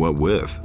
What with?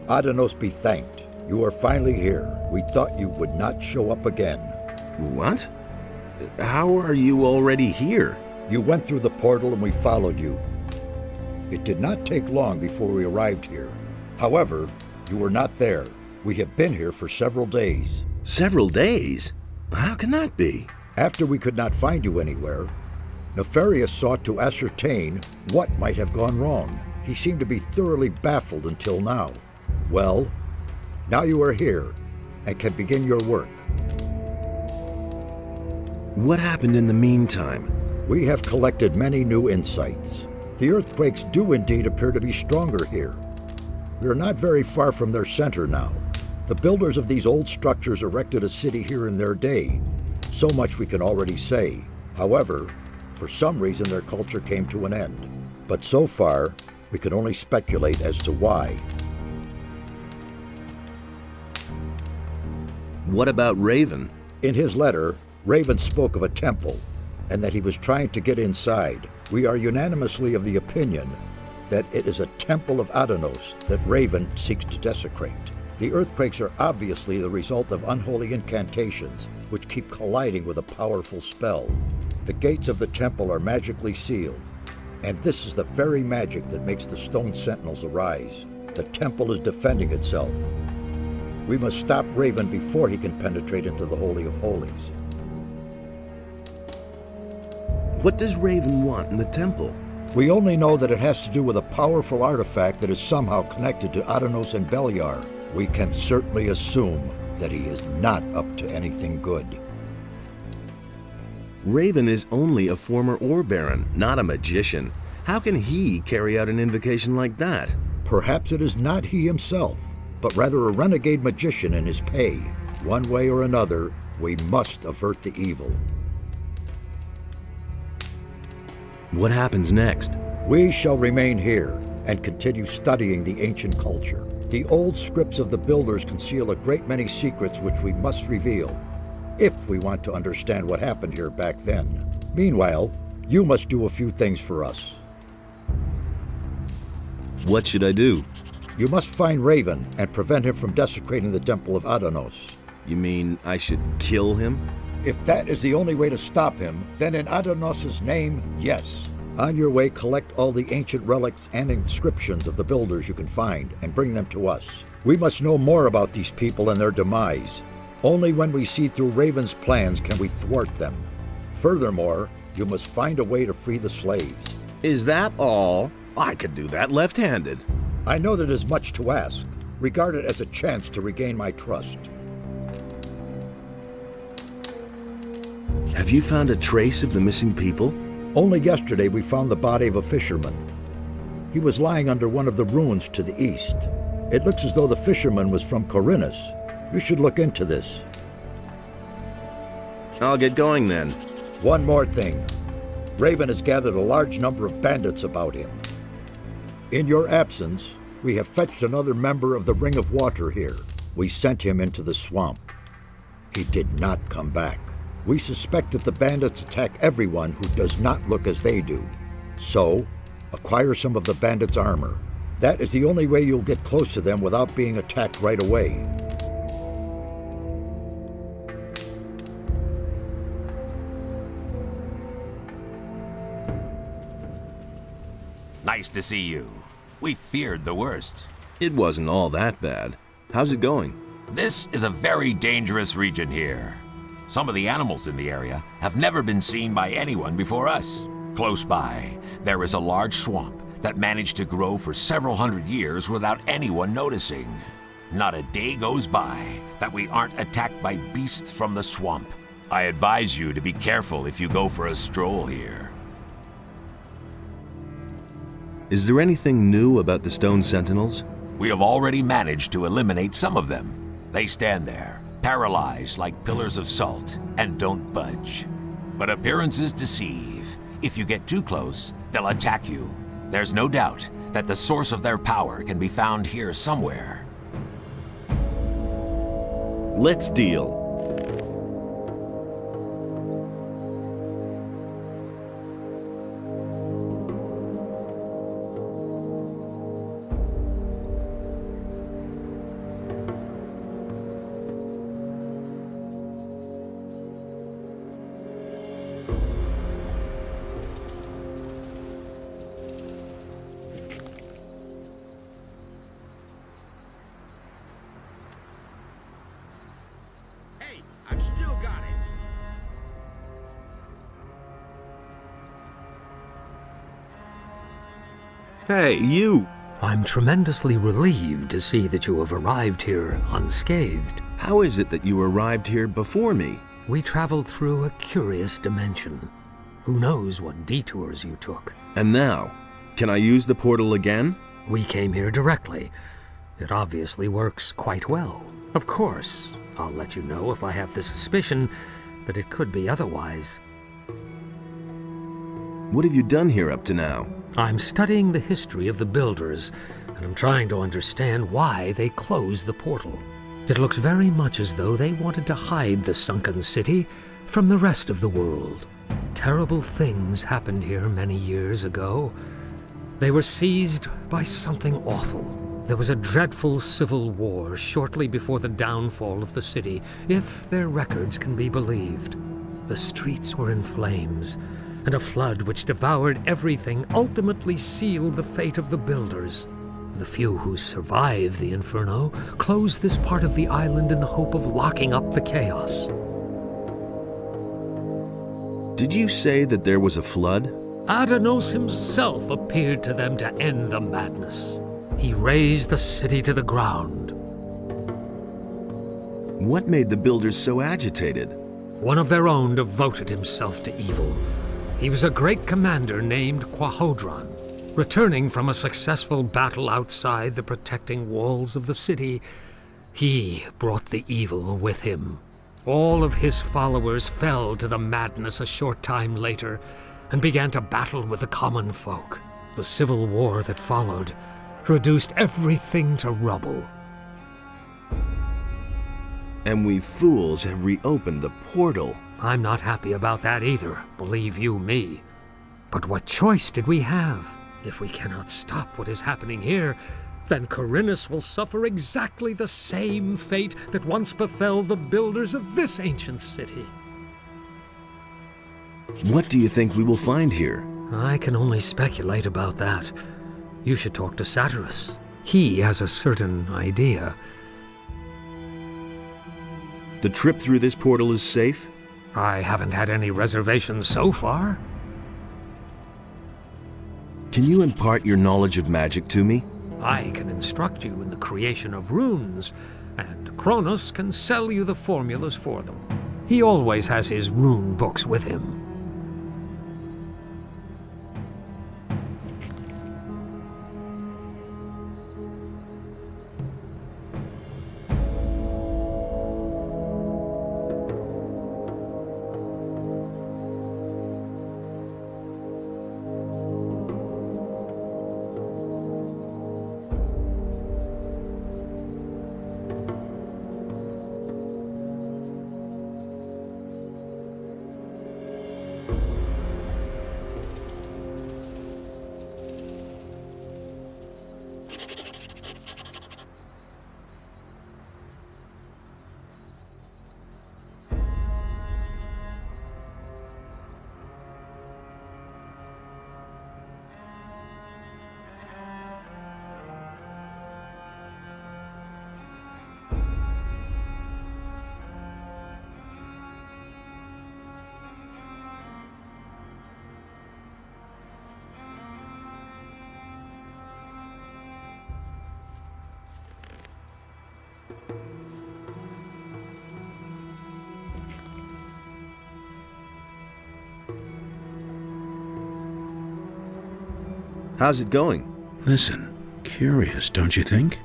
Adanos be thanked. You are finally here. We thought you would not show up again. What? How are you already here? You went through the portal and we followed you. It did not take long before we arrived here. However, you were not there. We have been here for several days. Several days? How can that be? After we could not find you anywhere, Nefarious sought to ascertain what might have gone wrong. He seemed to be thoroughly baffled until now. Well, now you are here and can begin your work. What happened in the meantime? We have collected many new insights. The earthquakes do indeed appear to be stronger here. We are not very far from their center now. The builders of these old structures erected a city here in their day. So much we can already say. However, for some reason their culture came to an end. But so far, we can only speculate as to why. What about Raven? In his letter, Raven spoke of a temple, and that he was trying to get inside. We are unanimously of the opinion that it is a temple of Adanos that Raven seeks to desecrate. The earthquakes are obviously the result of unholy incantations, which keep colliding with a powerful spell. The gates of the temple are magically sealed, and this is the very magic that makes the stone sentinels arise. The temple is defending itself. We must stop Raven before he can penetrate into the Holy of Holies. What does Raven want in the temple? We only know that it has to do with a powerful artifact that is somehow connected to Adanos and Beliar. We can certainly assume that he is not up to anything good. Raven is only a former Ore Baron, not a magician. How can he carry out an invocation like that? Perhaps it is not he himself, but rather a renegade magician in his pay. One way or another, we must avert the evil. What happens next? We shall remain here and continue studying the ancient culture. The old scripts of the builders conceal a great many secrets which we must reveal, if we want to understand what happened here back then. Meanwhile, you must do a few things for us. What should I do? You must find Raven and prevent him from desecrating the Temple of Adanos. You mean I should kill him? If that is the only way to stop him, then in Adanos' name, yes. On your way, collect all the ancient relics and inscriptions of the builders you can find and bring them to us. We must know more about these people and their demise. Only when we see through Raven's plans can we thwart them. Furthermore, you must find a way to free the slaves. Is that all? I could do that left-handed. I know that is much to ask. Regard it as a chance to regain my trust. Have you found a trace of the missing people? Only yesterday we found the body of a fisherman. He was lying under one of the ruins to the east. It looks as though the fisherman was from Corinus. You should look into this. I'll get going then. One more thing. Raven has gathered a large number of bandits about him. In your absence, we have fetched another member of the Ring of Water here. We sent him into the swamp. He did not come back. We suspect that the bandits attack everyone who does not look as they do. So, acquire some of the bandits' armor. That is the only way you'll get close to them without being attacked right away. Nice to see you. We feared the worst. It wasn't all that bad. How's it going? This is a very dangerous region here. Some of the animals in the area have never been seen by anyone before us. Close by, there is a large swamp that managed to grow for several hundred years without anyone noticing. Not a day goes by that we aren't attacked by beasts from the swamp. I advise you to be careful if you go for a stroll here. Is there anything new about the stone sentinels? We have already managed to eliminate some of them. They stand there, paralyzed like pillars of salt, and don't budge. But appearances deceive. If you get too close, they'll attack you. There's no doubt that the source of their power can be found here somewhere. Let's deal. I've still got it. Hey, you! I'm tremendously relieved to see that you have arrived here unscathed. How is it that you arrived here before me? We traveled through a curious dimension. Who knows what detours you took? And now, can I use the portal again? We came here directly. It obviously works quite well. Of course, I'll let you know if I have the suspicion that it could be otherwise. What have you done here up to now? I'm studying the history of the builders, and I'm trying to understand why they closed the portal. It looks very much as though they wanted to hide the sunken city from the rest of the world. Terrible things happened here many years ago. They were seized by something awful. There was a dreadful civil war shortly before the downfall of the city, if their records can be believed. The streets were in flames, and a flood which devoured everything ultimately sealed the fate of the builders. The few who survived the inferno closed this part of the island in the hope of locking up the chaos. Did you say that there was a flood? Adanos himself appeared to them to end the madness. He razed the city to the ground. What made the builders so agitated? One of their own devoted himself to evil. He was a great commander named Quahodron. Returning from a successful battle outside the protecting walls of the city, he brought the evil with him. All of his followers fell to the madness a short time later and began to battle with the common folk. The civil war that followed reduced everything to rubble. And we fools have reopened the portal. I'm not happy about that either, believe you me. But what choice did we have? If we cannot stop what is happening here, then Corinus will suffer exactly the same fate that once befell the builders of this ancient city. What do you think we will find here? I can only speculate about that. You should talk to Satyrus. He has a certain idea. The trip through this portal is safe? I haven't had any reservations so far. Can you impart your knowledge of magic to me? I can instruct you in the creation of runes, and Kronos can sell you the formulas for them. He always has his rune books with him. How's it going? Listen, curious, don't you think?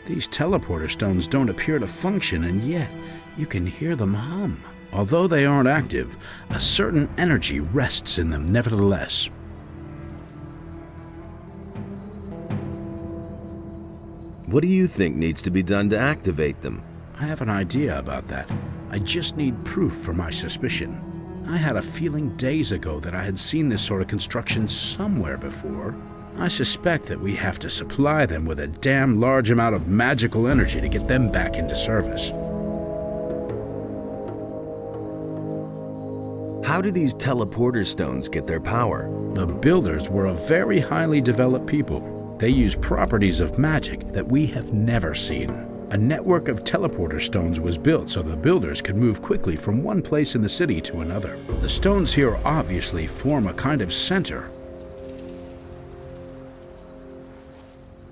These teleporter stones don't appear to function, and yet you can hear them hum. Although they aren't active, a certain energy rests in them nevertheless. What do you think needs to be done to activate them? I have an idea about that. I just need proof for my suspicion. I had a feeling days ago that I had seen this sort of construction somewhere before. I suspect that we have to supply them with a damn large amount of magical energy to get them back into service. How do these teleporter stones get their power? The builders were a very highly developed people. They use properties of magic that we have never seen. A network of teleporter stones was built so the builders could move quickly from one place in the city to another. The stones here obviously form a kind of center.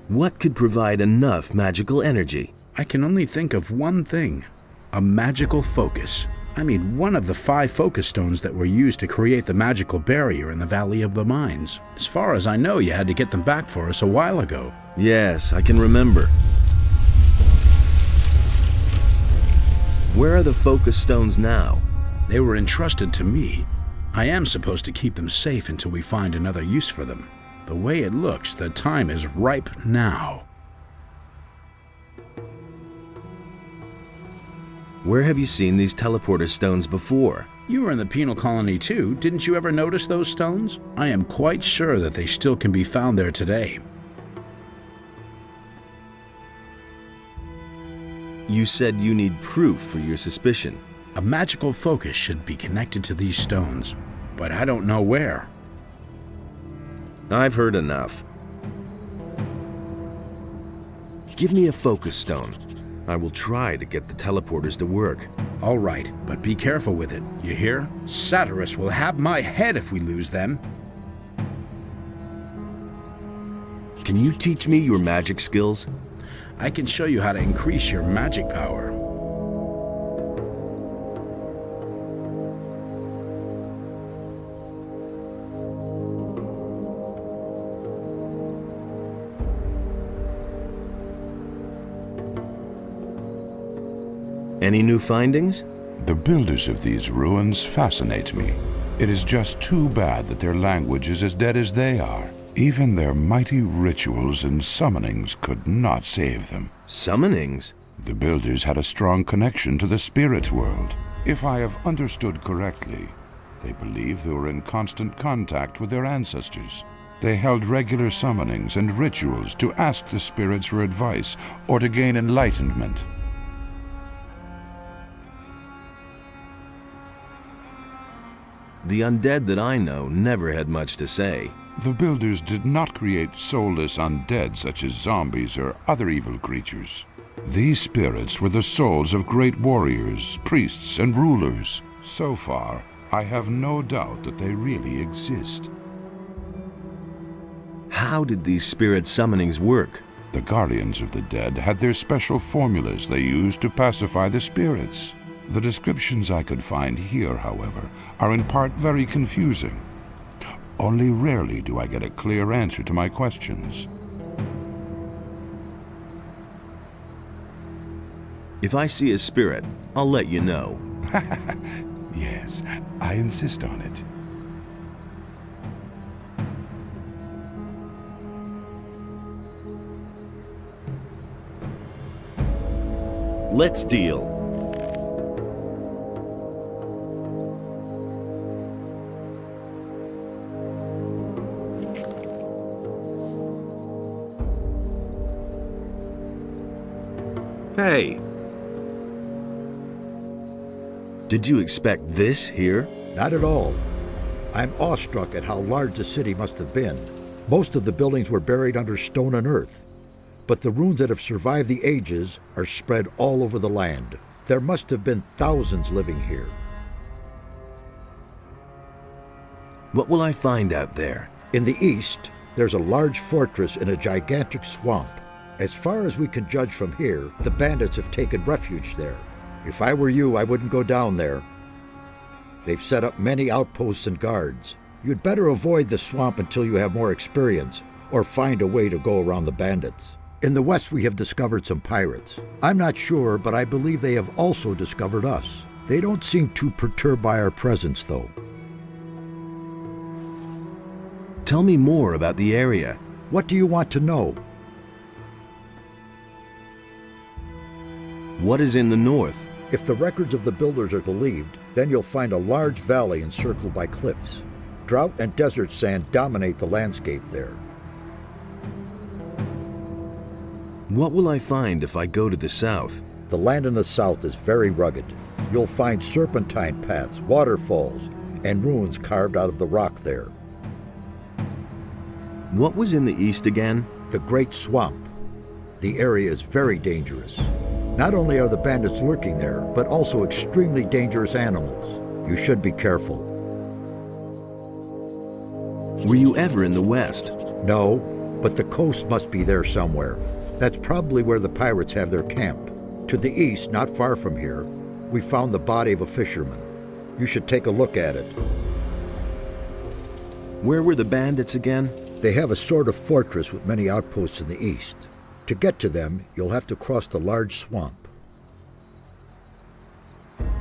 What could provide enough magical energy? I can only think of one thing: a magical focus. I mean, one of the 5 focus stones that were used to create the magical barrier in the Valley of the Mines. As far as I know, you had to get them back for us a while ago. Yes, I can remember. Where are the focus stones now? They were entrusted to me. I am supposed to keep them safe until we find another use for them. The way it looks, the time is ripe now. Where have you seen these teleporter stones before? You were in the penal colony too. Didn't you ever notice those stones? I am quite sure that they still can be found there today. You said you need proof for your suspicion. A magical focus should be connected to these stones, but I don't know where. I've heard enough. Give me a focus stone. I will try to get the teleporters to work. All right, but be careful with it. You hear? Satyrus will have my head if we lose them. Can you teach me your magic skills? I can show you how to increase your magic power. Any new findings? The builders of these ruins fascinate me. It is just too bad that their language is as dead as they are. Even their mighty rituals and summonings could not save them. Summonings? The builders had a strong connection to the spirit world. If I have understood correctly, they believe they were in constant contact with their ancestors. They held regular summonings and rituals to ask the spirits for advice or to gain enlightenment. The undead that I know never had much to say. The builders did not create soulless undead such as zombies or other evil creatures. These spirits were the souls of great warriors, priests, and rulers. So far, I have no doubt that they really exist. How did these spirit summonings work? The guardians of the dead had their special formulas they used to pacify the spirits. The descriptions I could find here, however, are in part very confusing. Only rarely do I get a clear answer to my questions. If I see a spirit, I'll let you know. Yes, I insist on it. Let's deal. Hey! Did you expect this here? Not at all. I'm awestruck at how large the city must have been. Most of the buildings were buried under stone and earth, but the ruins that have survived the ages are spread all over the land. There must have been thousands living here. What will I find out there? In the east, there's a large fortress in a gigantic swamp. As far as we can judge from here, the bandits have taken refuge there. If I were you, I wouldn't go down there. They've set up many outposts and guards. You'd better avoid the swamp until you have more experience, or find a way to go around the bandits. In the west we have discovered some pirates. I'm not sure, but I believe they have also discovered us. They don't seem too perturbed by our presence, though. Tell me more about the area. What do you want to know? What is in the north? If the records of the builders are believed, then you'll find a large valley encircled by cliffs. Drought and desert sand dominate the landscape there. What will I find if I go to the south? The land in the south is very rugged. You'll find serpentine paths, waterfalls, and ruins carved out of the rock there. What was in the east again? The Great Swamp. The area is very dangerous. Not only are the bandits lurking there, but also extremely dangerous animals. You should be careful. Were you ever in the west? No, but the coast must be there somewhere. That's probably where the pirates have their camp. To the east, not far from here, we found the body of a fisherman. You should take a look at it. Where were the bandits again? They have a sort of fortress with many outposts in the east. To get to them, you'll have to cross the large swamp.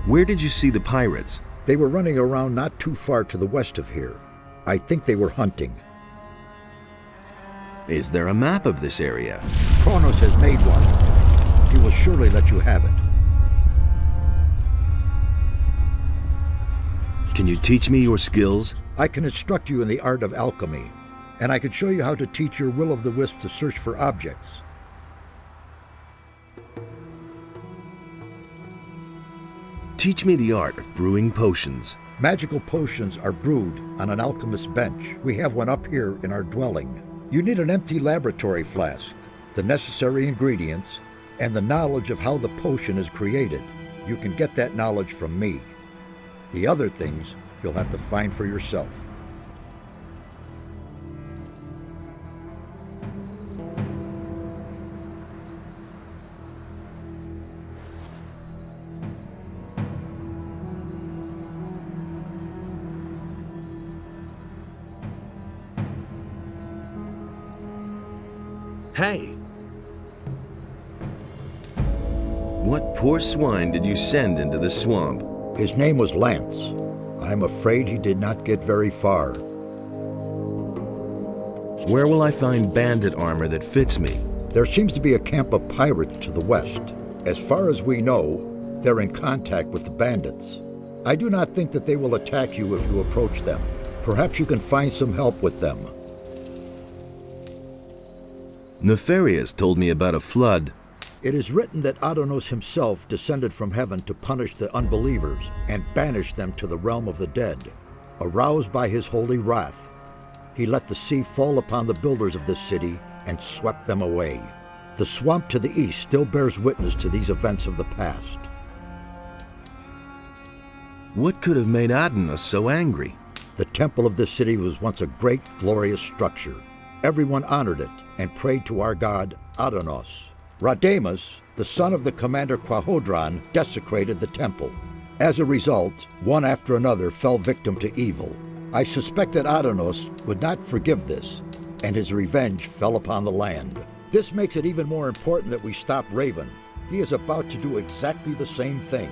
Where did you see the pirates? They were running around not too far to the west of here. I think they were hunting. Is there a map of this area? Kronos has made one. He will surely let you have it. Can you teach me your skills? I can instruct you in the art of alchemy, and I can show you how to teach your will-o'-the-wisp to search for objects. Teach me the art of brewing potions. Magical potions are brewed on an alchemist's bench. We have one up here in our dwelling. You need an empty laboratory flask, the necessary ingredients, and the knowledge of how the potion is created. You can get that knowledge from me. The other things you'll have to find for yourself. Hey! What poor swine did you send into the swamp? His name was Lance. I'm afraid he did not get very far. Where will I find bandit armor that fits me? There seems to be a camp of pirates to the west. As far as we know, they're in contact with the bandits. I do not think that they will attack you if you approach them. Perhaps you can find some help with them. Nefarious told me about a flood. It is written that Adonos himself descended from heaven to punish the unbelievers and banish them to the realm of the dead. Aroused by his holy wrath, he let the sea fall upon the builders of this city and swept them away. The swamp to the east still bears witness to these events of the past. What could have made Adonos so angry? The temple of this city was once a great, glorious structure. Everyone honored it and prayed to our god, Adonos. Radamus, the son of the commander Quahodron, desecrated the temple. As a result, one after another fell victim to evil. I suspect that Adonos would not forgive this, and his revenge fell upon the land. This makes it even more important that we stop Raven. He is about to do exactly the same thing.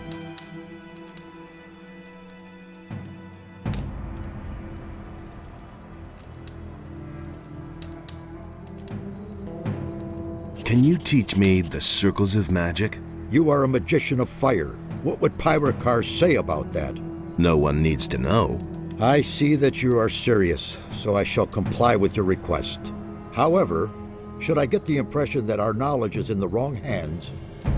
Can you teach me the circles of magic? You are a magician of fire. What would Pyrocars say about that? No one needs to know. I see that you are serious, so I shall comply with your request. However, should I get the impression that our knowledge is in the wrong hands,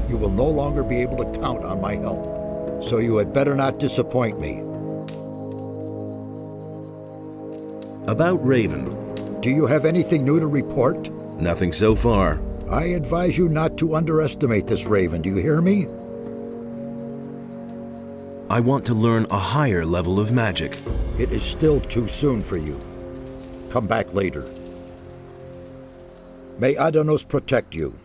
you will no longer be able to count on my help. So you had better not disappoint me. About Raven. Do you have anything new to report? Nothing so far. I advise you not to underestimate this Raven, do you hear me? I want to learn a higher level of magic. It is still too soon for you. Come back later. May Adonos protect you.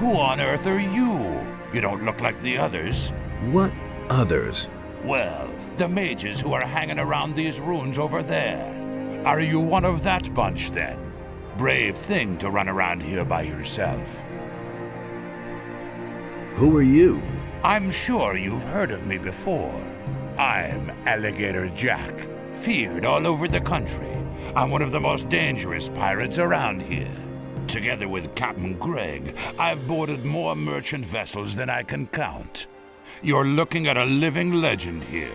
Who on earth are you? You don't look like the others. What others? Well, the mages who are hanging around these ruins over there. Are you one of that bunch, then? Brave thing to run around here by yourself. Who are you? I'm sure you've heard of me before. I'm Alligator Jack, feared all over the country. I'm one of the most dangerous pirates around here. Together with Captain Greg, I've boarded more merchant vessels than I can count. You're looking at a living legend here.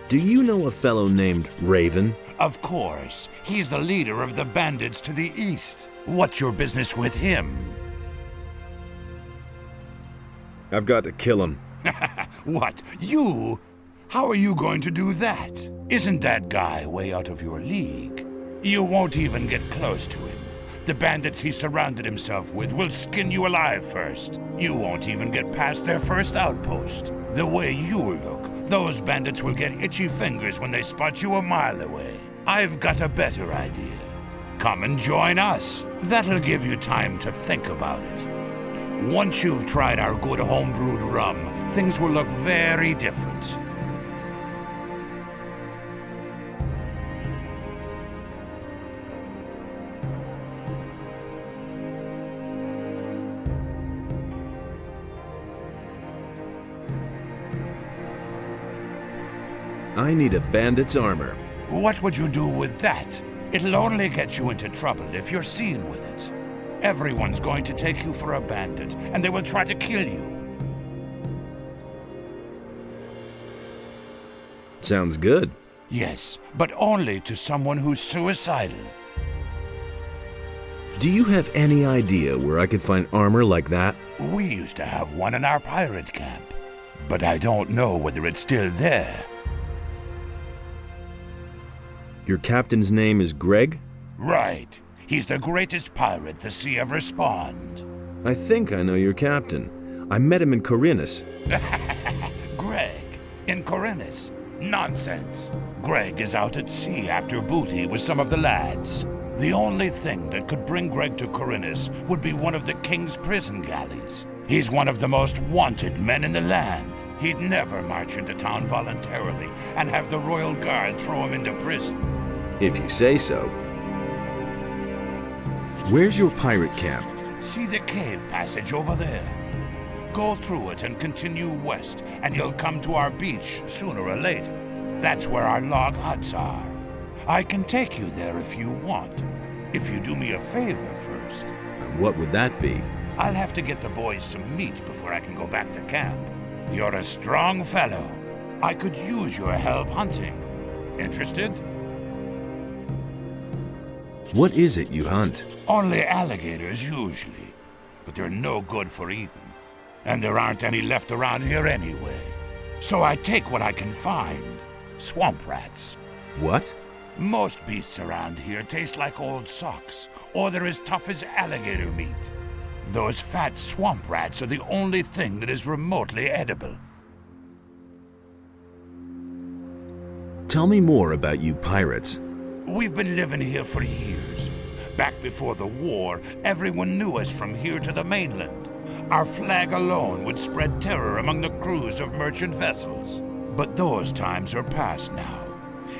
Do you know a fellow named Raven? Of course. He's the leader of the bandits to the east. What's your business with him? I've got to kill him. What? You? How are you going to do that? Isn't that guy way out of your league? You won't even get close to him. The bandits he surrounded himself with will skin you alive first. You won't even get past their first outpost. The way you look, those bandits will get itchy fingers when they spot you a mile away. I've got a better idea. Come and join us. That'll give you time to think about it. Once you've tried our good homebrewed rum, things will look very different. I need a bandit's armor. What would you do with that? It'll only get you into trouble if you're seen with it. Everyone's going to take you for a bandit, and they will try to kill you. Sounds good. Yes, but only to someone who's suicidal. Do you have any idea where I could find armor like that? We used to have one in our pirate camp, but I don't know whether it's still there. Your captain's name is Greg? Right. He's the greatest pirate the sea ever spawned. I think I know your captain. I met him in Corinus. Greg, in Corinus? Nonsense. Greg is out at sea after booty with some of the lads. The only thing that could bring Greg to Corinus would be one of the king's prison galleys. He's one of the most wanted men in the land. He'd never march into town voluntarily and have the royal guard throw him into prison. If you say so. Where's your pirate camp? See the cave passage over there? Go through it and continue west, and you'll come to our beach sooner or later. That's where our log huts are. I can take you there if you want. If you do me a favor first. And what would that be? I'll have to get the boys some meat before I can go back to camp. You're a strong fellow. I could use your help hunting. Interested? What is it you hunt? Only alligators, usually. But they're no good for eating. And there aren't any left around here anyway. So I take what I can find. Swamp rats. What? Most beasts around here taste like old socks, or they're as tough as alligator meat. Those fat swamp rats are the only thing that is remotely edible. Tell me more about you pirates. We've been living here for years. Back before the war, everyone knew us from here to the mainland. Our flag alone would spread terror among the crews of merchant vessels. But those times are past now.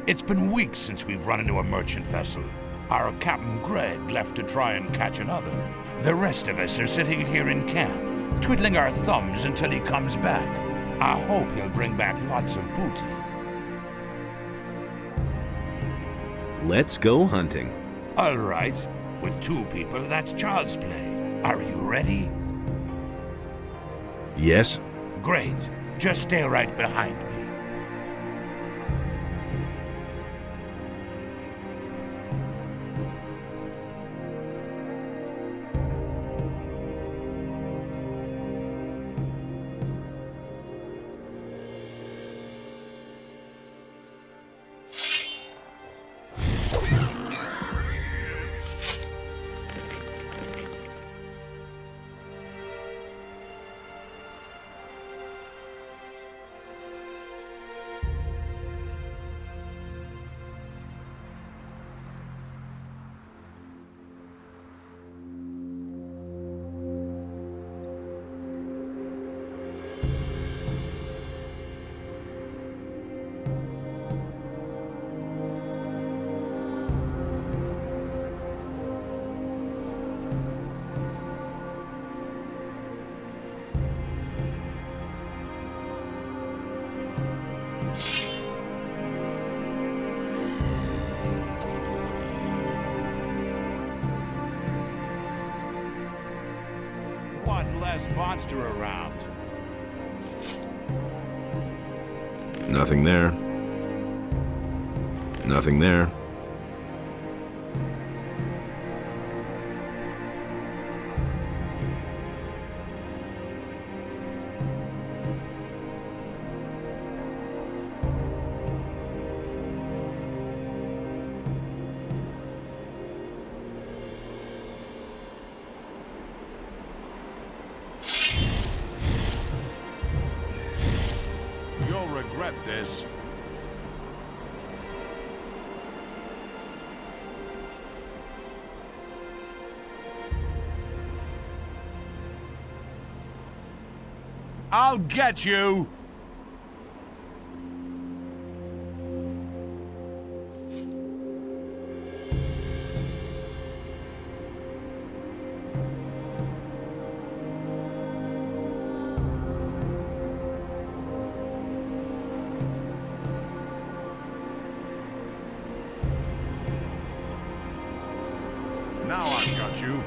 It's been weeks since we've run into a merchant vessel. Our Captain Greg left to try and catch another. The rest of us are sitting here in camp, twiddling our thumbs until he comes back. I hope he'll bring back lots of booty. Let's go hunting. All right. With two people, that's child's play. Are you ready? Yes? Great. Just stay right behind me. One less monster around. Nothing there. Nothing there. You'll regret this. I'll get you! Now I've got you.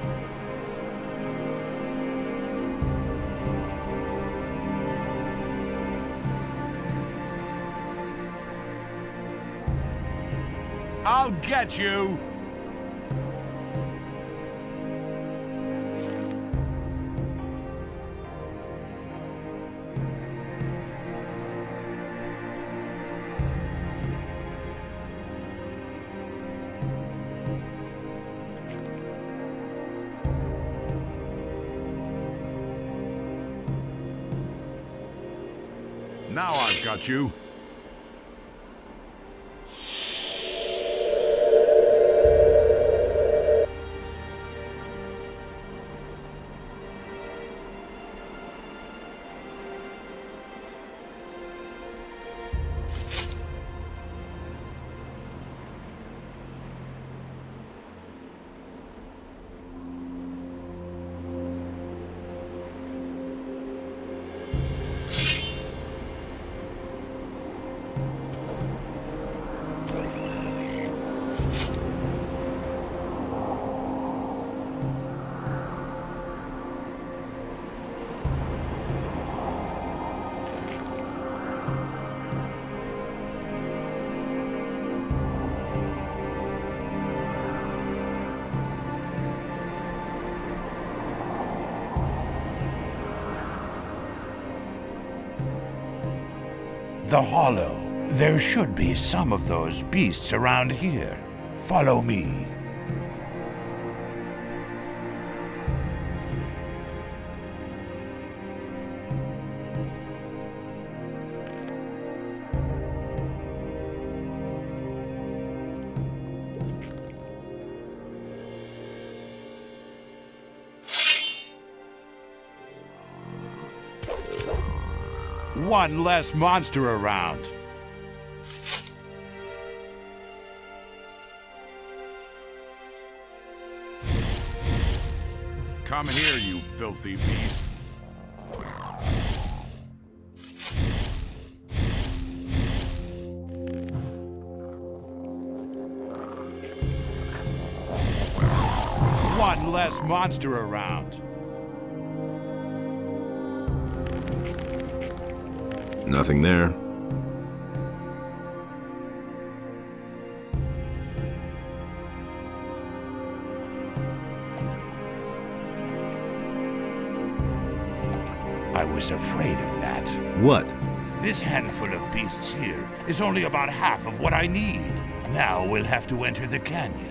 I'll get you! Now I've got you. The Hollow. There should be some of those beasts around here. Follow me. One less monster around. Come here, you filthy beast. One less monster around. Nothing there. I was afraid of that. What? This handful of beasts here is only about half of what I need. Now we'll have to enter the canyon.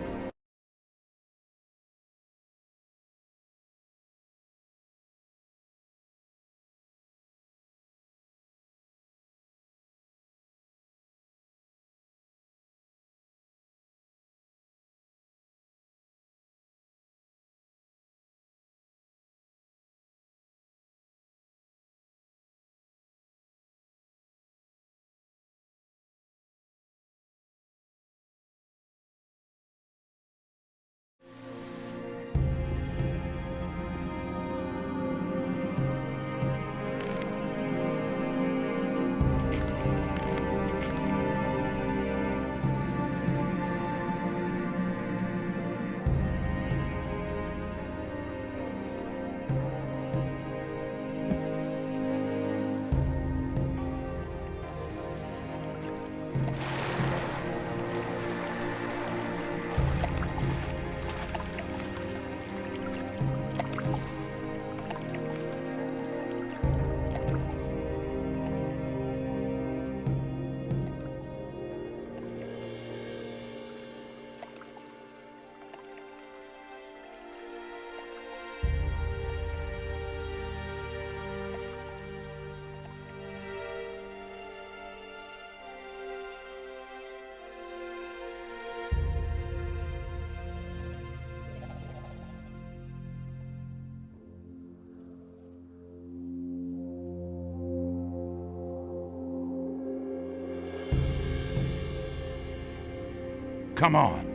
Come on.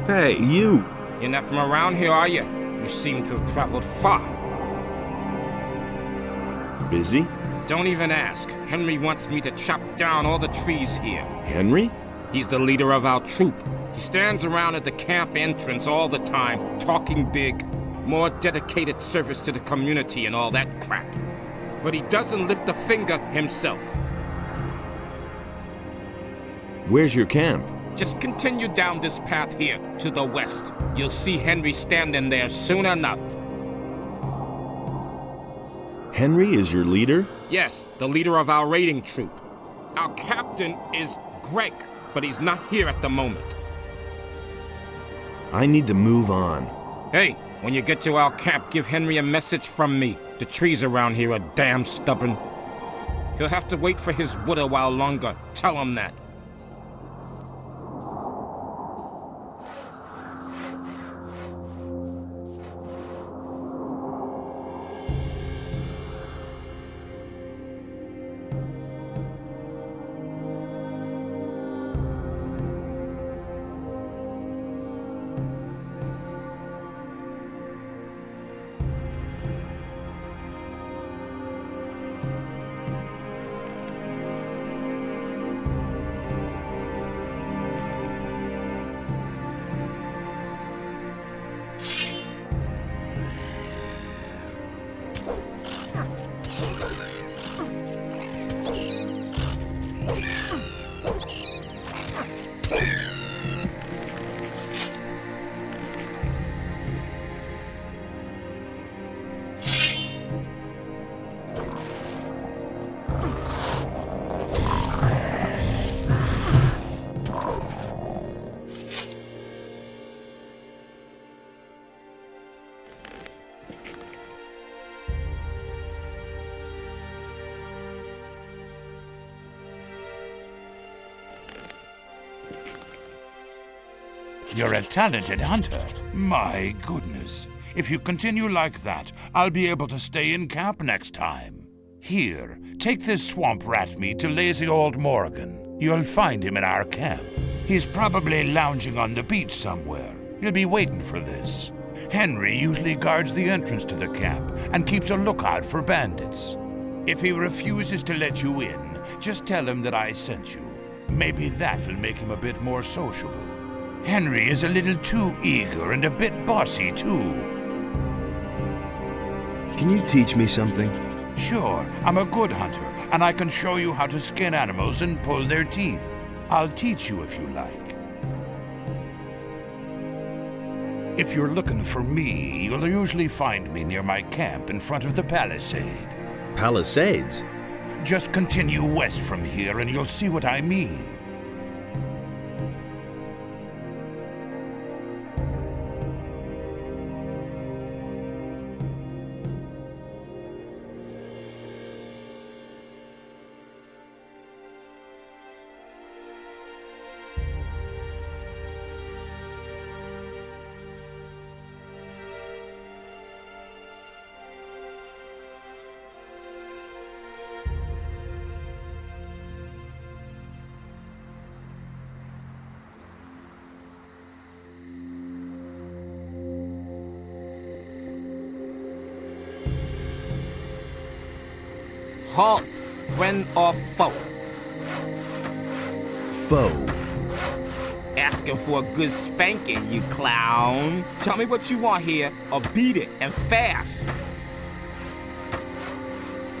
Hey, you! You're not from around here, are you? You seem to have traveled far. Busy? Don't even ask. Henry wants me to chop down all the trees here. Henry? He's the leader of our troop. He stands around at the camp entrance all the time, talking big. More dedicated service to the community and all that crap. But he doesn't lift a finger himself. Where's your camp? Just continue down this path here, to the west. You'll see Henry standing there soon enough. Henry is your leader? Yes, the leader of our raiding troop. Our captain is Greg, but he's not here at the moment. I need to move on. Hey, when you get to our camp, give Henry a message from me. The trees around here are damn stubborn. He'll have to wait for his wood a while longer. Tell him that. You're a talented hunter. My goodness. If you continue like that, I'll be able to stay in camp next time. Here, take this swamp rat meat to lazy old Morgan. You'll find him in our camp. He's probably lounging on the beach somewhere. He'll be waiting for this. Henry usually guards the entrance to the camp and keeps a lookout for bandits. If he refuses to let you in, just tell him that I sent you. Maybe that'll make him a bit more sociable. Henry is a little too eager and a bit bossy, too. Can you teach me something? Sure, I'm a good hunter, and I can show you how to skin animals and pull their teeth. I'll teach you if you like. If you're looking for me, you'll usually find me near my camp in front of the palisade. Palisades? Just continue west from here and you'll see what I mean. Halt, friend or foe? Foe. Asking for a good spanking, you clown. Tell me what you want here, or beat it, and fast.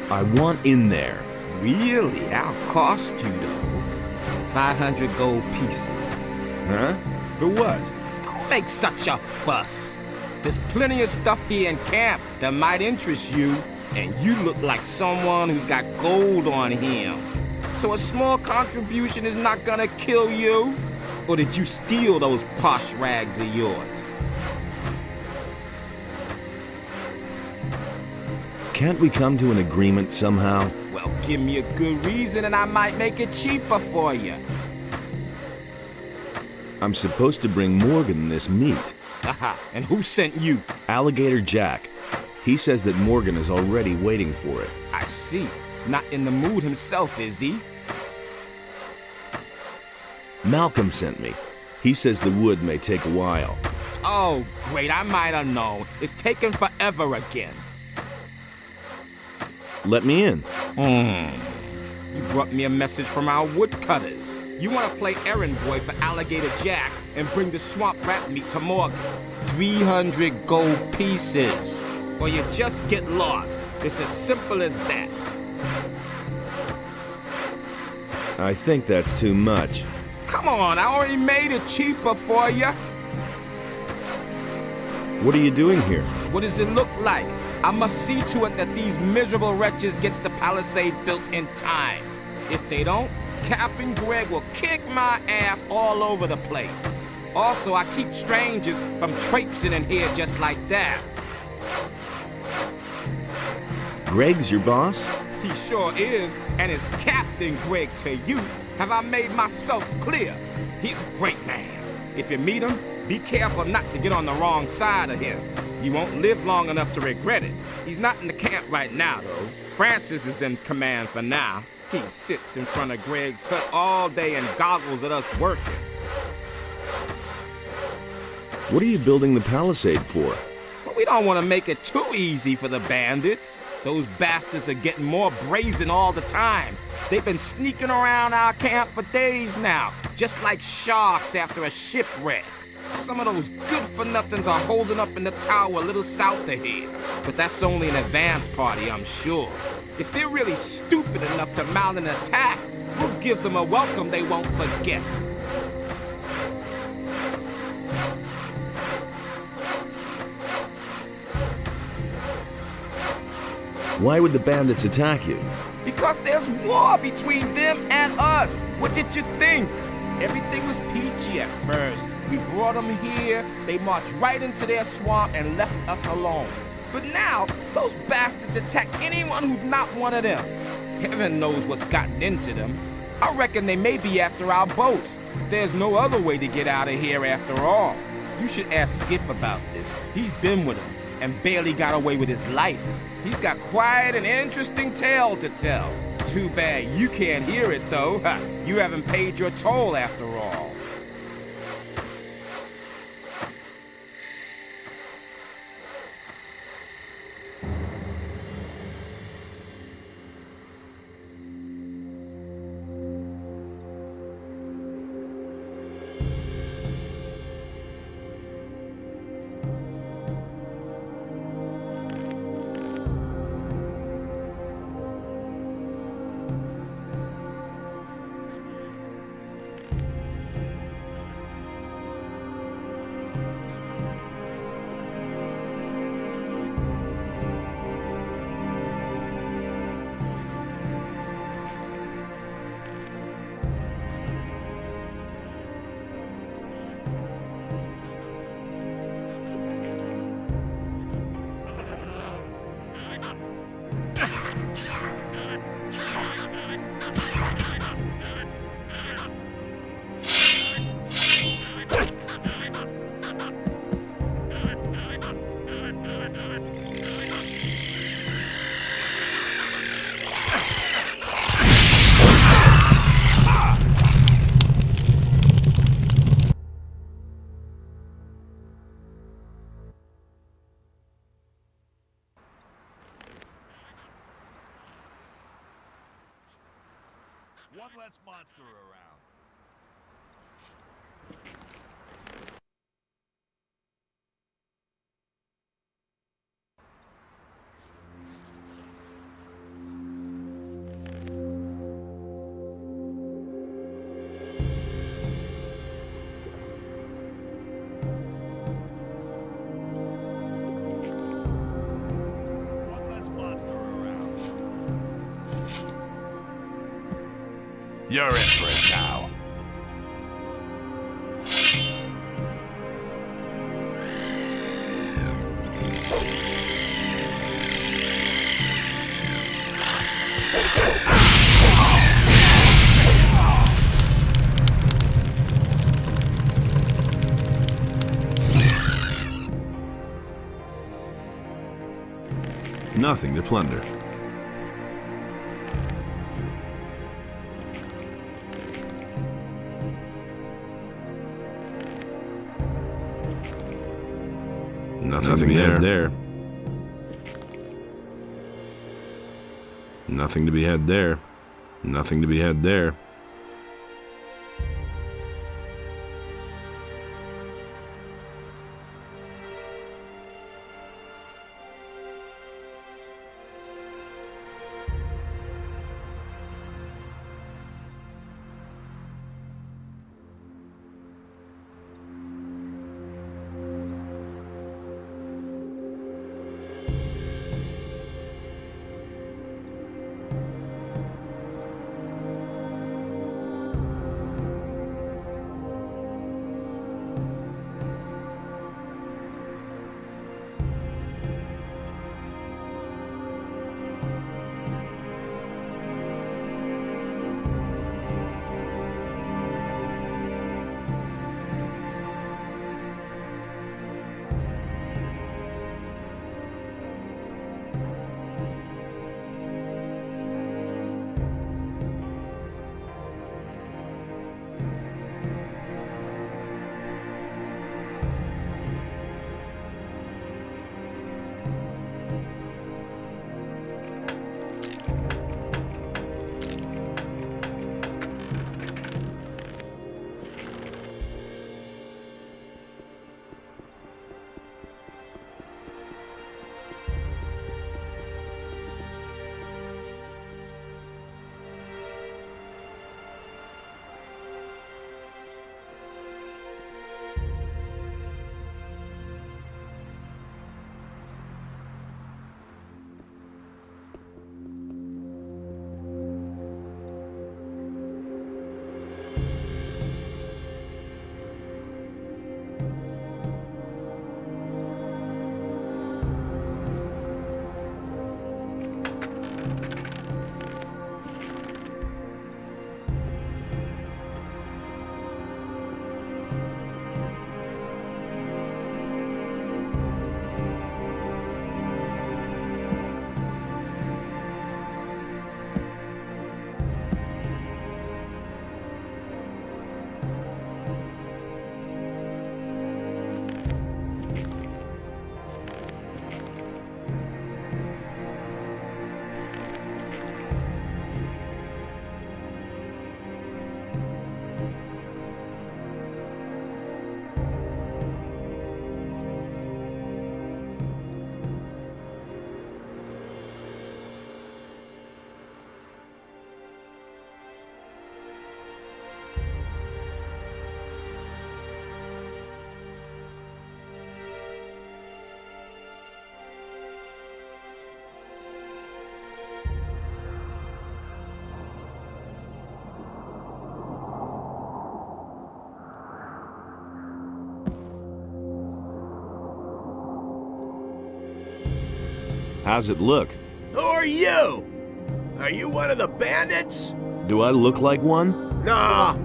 I want in there. Really? That'll cost you, though. 500 gold pieces. Huh? For what? Don't make such a fuss. There's plenty of stuff here in camp that might interest you, and you look like someone who's got gold on him. So a small contribution is not gonna kill you? Or did you steal those posh rags of yours? Can't we come to an agreement somehow? Well, give me a good reason and I might make it cheaper for you. I'm supposed to bring Morgan this meat. Haha, and who sent you? Alligator Jack. He says that Morgan is already waiting for it. I see. Not in the mood himself, is he? Malcolm sent me. He says the wood may take a while. Oh, great, I might have known. It's taking forever again. Let me in. You brought me a message from our woodcutters. You want to play errand boy for Alligator Jack and bring the swamp rat meat to Morgan. 300 gold pieces. Or you just get lost. It's as simple as that. I think that's too much. Come on, I already made it cheaper for you. What are you doing here? What does it look like? I must see to it that these miserable wretches gets the palisade built in time. If they don't, Cap and Greg will kick my ass all over the place. Also, I keep strangers from traipsing in here just like that. Greg's your boss? He sure is, and is Captain Greg to you. Have I made myself clear? He's a great man. If you meet him, be careful not to get on the wrong side of him. You won't live long enough to regret it. He's not in the camp right now, though. Francis is in command for now. He sits in front of Greg's hut all day and goggles at us working. What are you building the palisade for? But we don't want to make it too easy for the bandits. Those bastards are getting more brazen all the time. They've been sneaking around our camp for days now, just like sharks after a shipwreck. Some of those good-for-nothings are holding up in the tower a little south of here. But that's only an advance party, I'm sure. If they're really stupid enough to mount an attack, we'll give them a welcome they won't forget. Why would the bandits attack you? Because there's war between them and us. What did you think? Everything was peachy at first. We brought them here, they marched right into their swamp and left us alone. But now, those bastards attack anyone who's not one of them. Heaven knows what's gotten into them. I reckon they may be after our boats. There's no other way to get out of here after all. You should ask Skip about this. He's been with them and barely got away with his life. He's got quite an interesting tale to tell. Too bad you can't hear it, though. You haven't paid your toll after all. One less monster around. One less monster around. You're in for it now. Nothing to plunder. Nothing to be had there. Nothing to be had there. Nothing to be had there. How's it look? Who are you? Are you one of the bandits? Do I look like one? Nah.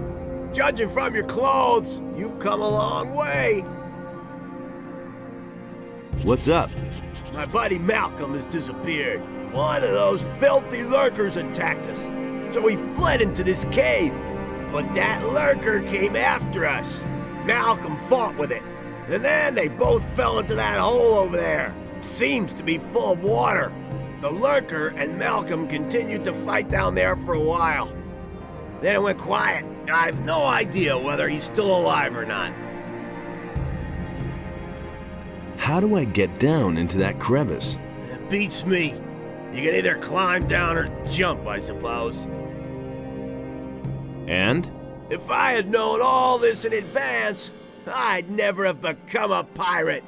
Judging from your clothes, you've come a long way. What's up? My buddy Malcolm has disappeared. One of those filthy lurkers attacked us, so we fled into this cave. But that lurker came after us. Malcolm fought with it, and then they both fell into that hole over there. Seems to be full of water. The lurker and Malcolm continued to fight down there for a while. Then it went quiet. I have no idea whether he's still alive or not. How do I get down into that crevice? It beats me. You can either climb down or jump, I suppose. And? If I had known all this in advance, I'd never have become a pirate.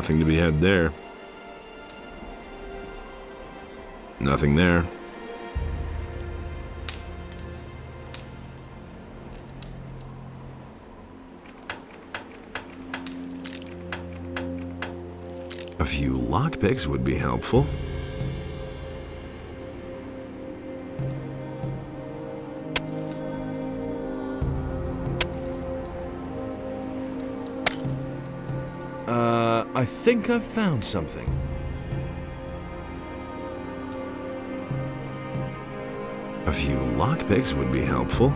Nothing to be had there. Nothing there. A few lockpicks would be helpful. I think I've found something. A few lockpicks would be helpful.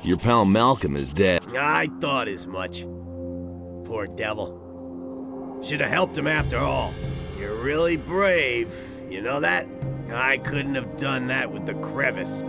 Your pal Malcolm is dead. I thought as much. Poor devil. Should have helped him after all. You're really brave, you know that? I couldn't have done that with the crevice.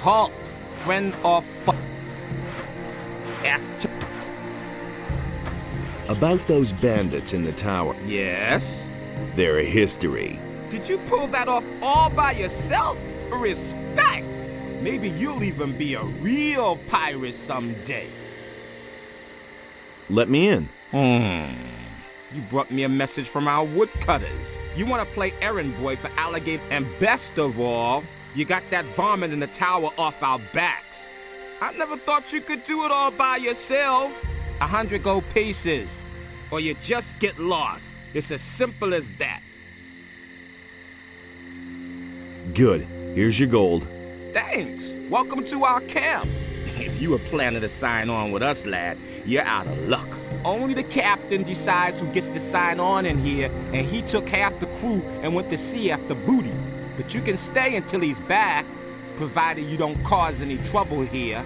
Halt, friend or foe. Fast. About those bandits in the tower. Yes? Their history. Did you pull that off all by yourself? Respect! Maybe you'll even be a real pirate someday. Let me in. You brought me a message from our woodcutters. You want to play errand boy for Alligator, and best of all, you got that varmint in the tower off our backs. I never thought you could do it all by yourself. 100 gold pieces, or you just get lost. It's as simple as that. Good. Here's your gold. Thanks. Welcome to our camp. If you were planning to sign on with us, lad, you're out of luck. Only the captain decides who gets to sign on in here, and he took half the crew and went to sea after booty. But you can stay until he's back, provided you don't cause any trouble here.